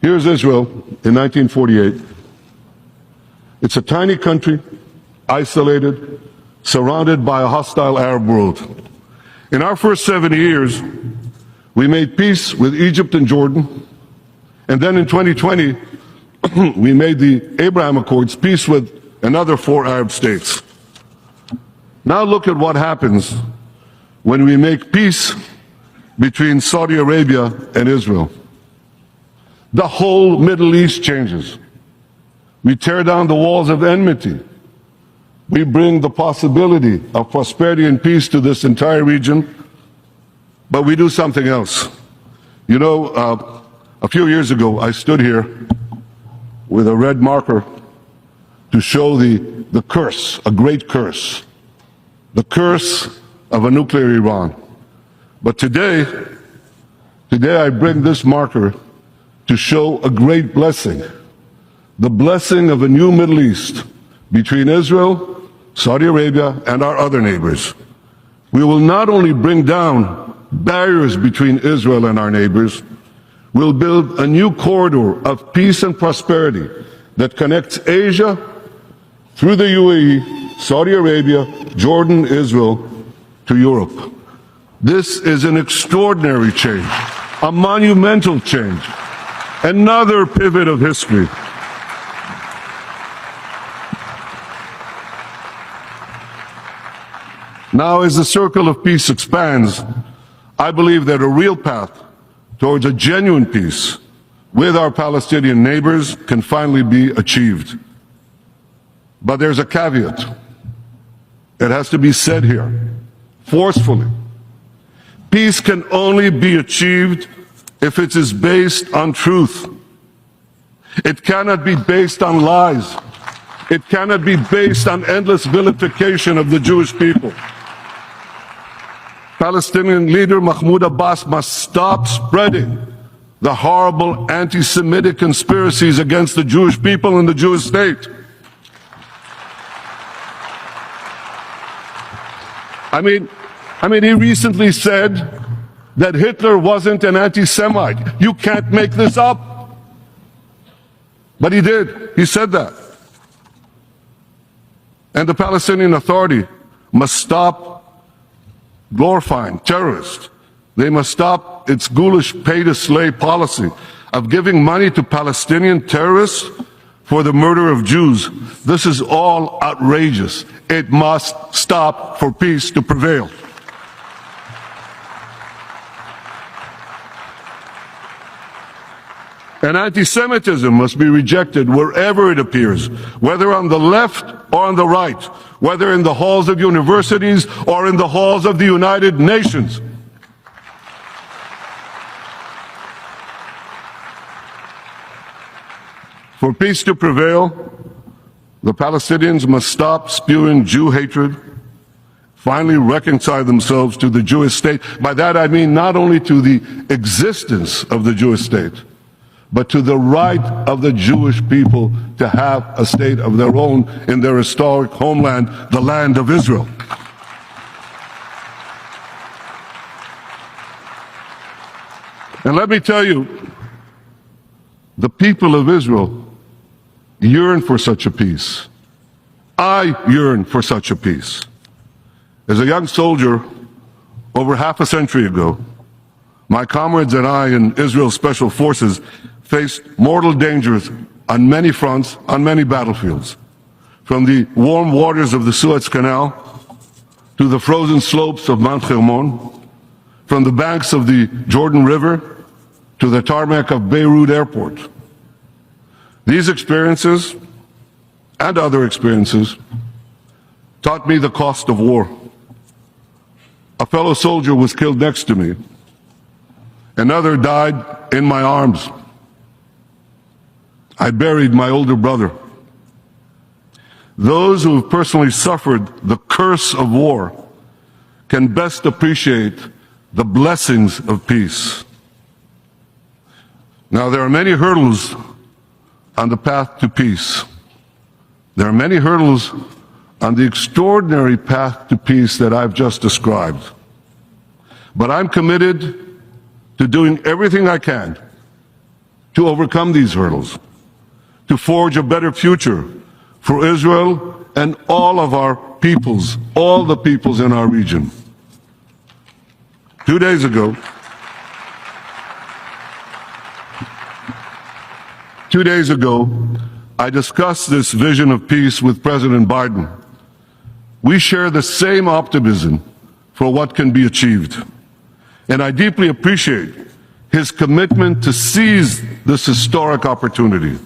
Here's Israel in 1948. It's a tiny country, isolated, surrounded by a hostile Arab world. In our first 70 years, we made peace with Egypt and Jordan, and then in 2020, we made the Abraham Accords, peace with another 4 Arab states. Now look at what happens when we make peace between Saudi Arabia and Israel. The whole Middle East changes. We tear down the walls of enmity. We bring the possibility of prosperity and peace to this entire region, but we do something else. You know, a few years ago, I stood here with a red marker to show the curse, a great curse, the curse of a nuclear Iran. But today I bring this marker to show a great blessing, the blessing of a new Middle East between Israel, Saudi Arabia, and our other neighbors. We will not only bring down barriers between Israel and our neighbors, we'll build a new corridor of peace and prosperity that connects Asia through the UAE, Saudi Arabia, Jordan, Israel, to Europe. This is an extraordinary change, a monumental change, another pivot of history. Now, as the circle of peace expands, I believe that a real path towards a genuine peace with our Palestinian neighbors can finally be achieved. But there's a caveat. It has to be said here, forcefully. Peace can only be achieved if it is based on truth. It cannot be based on lies. It cannot be based on endless vilification of the Jewish people. Palestinian leader Mahmoud Abbas must stop spreading the horrible anti-Semitic conspiracies against the Jewish people and the Jewish state. I mean, he recently said that Hitler wasn't an anti-Semite. You can't make this up. But he did. He said that. And the Palestinian Authority must stop glorifying terrorists. They must stop its ghoulish pay-to-slay policy of giving money to Palestinian terrorists for the murder of Jews. This is all outrageous. It must stop for peace to prevail. And anti-Semitism must be rejected wherever it appears, whether on the left or on the right, whether in the halls of universities or in the halls of the United Nations. For peace to prevail, the Palestinians must stop spewing Jew hatred, finally reconcile themselves to the Jewish state. By that I mean not only to the existence of the Jewish state, but to the right of the Jewish people to have a state of their own in their historic homeland, the land of Israel. And let me tell you, the people of Israel yearn for such a peace. I yearn for such a peace. As a young soldier over half a century ago, my comrades and I in Israel's Special Forces faced mortal dangers on many fronts, on many battlefields, from the warm waters of the Suez Canal to the frozen slopes of Mount Hermon, from the banks of the Jordan River to the tarmac of Beirut Airport. These experiences and other experiences taught me the cost of war. A fellow soldier was killed next to me. Another died in my arms. I buried my older brother. Those who have personally suffered the curse of war can best appreciate the blessings of peace. Now, there are many hurdles on the path to peace. There are many hurdles on the extraordinary path to peace that I've just described. But I'm committed to doing everything I can to overcome these hurdles, to forge a better future for Israel and all of our peoples, all the peoples in our region. 2 days ago, I discussed this vision of peace with President Biden. We share the same optimism for what can be achieved. And I deeply appreciate his commitment to seize this historic opportunity.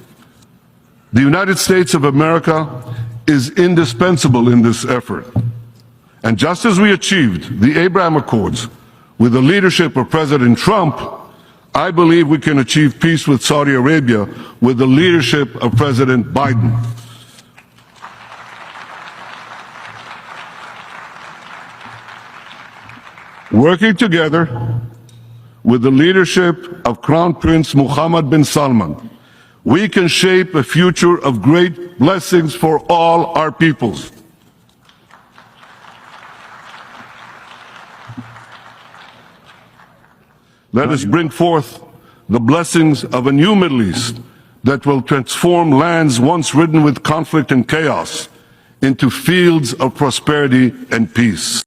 The United States of America is indispensable in this effort. And just as we achieved the Abraham Accords with the leadership of President Trump, I believe we can achieve peace with Saudi Arabia with the leadership of President Biden. Working together with the leadership of Crown Prince Mohammed bin Salman, we can shape a future of great blessings for all our peoples. Let us bring forth the blessings of a new Middle East that will transform lands once ridden with conflict and chaos into fields of prosperity and peace.